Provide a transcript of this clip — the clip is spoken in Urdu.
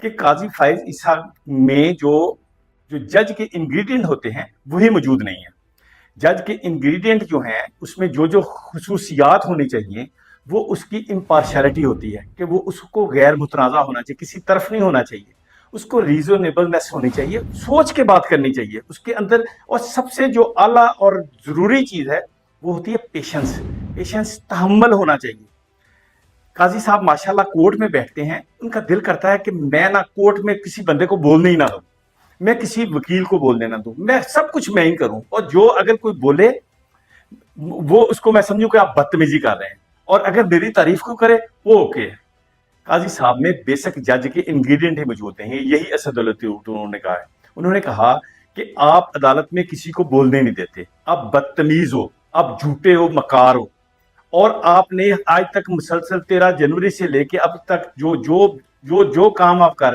کہ قاضی فائز اسحاق میں جو جو جج کے انگریڈینٹ ہوتے ہیں وہی موجود نہیں ہیں. جج کے انگریڈینٹ جو ہیں اس میں جو خصوصیات ہونی چاہیے وہ اس کی امپارشلٹی ہوتی ہے کہ وہ اس کو غیر متنازع ہونا چاہیے، کسی طرف نہیں ہونا چاہیے، اس کو ریزونیبلنس ہونی چاہیے، سوچ کے بات کرنی چاہیے اس کے اندر. اور سب سے جو اعلیٰ اور ضروری چیز ہے وہ ہوتی ہے پیشنس، تحمل ہونا چاہیے. قاضی صاحب ماشاءاللہ کورٹ میں بیٹھتے ہیں، ان کا دل کرتا ہے کہ میں نہ کورٹ میں کسی بندے کو بولنے ہی نہ دوں، میں کسی وکیل کو بولنے نہ دوں، میں سب کچھ میں ہی کروں، اور جو اگر کوئی بولے وہ اس کو میں سمجھوں کہ آپ بدتمیزی کر رہے ہیں، اور اگر میری تعریف کو کرے وہ اوکے ہے. قاضی صاحب میں بیسک جج کے انگریڈینٹ ہی موجود ہیں. یہی اسدالت انہوں نے کہا ہے. انہوں نے کہا کہ آپ عدالت میں کسی کو بولنے نہیں دیتے، آپ بدتمیز ہو، آپ جھوٹے ہو، مکار ہو، اور آپ نے آج تک مسلسل 13 جنوری سے لے کے اب تک جو کام آپ کر رہے ہیں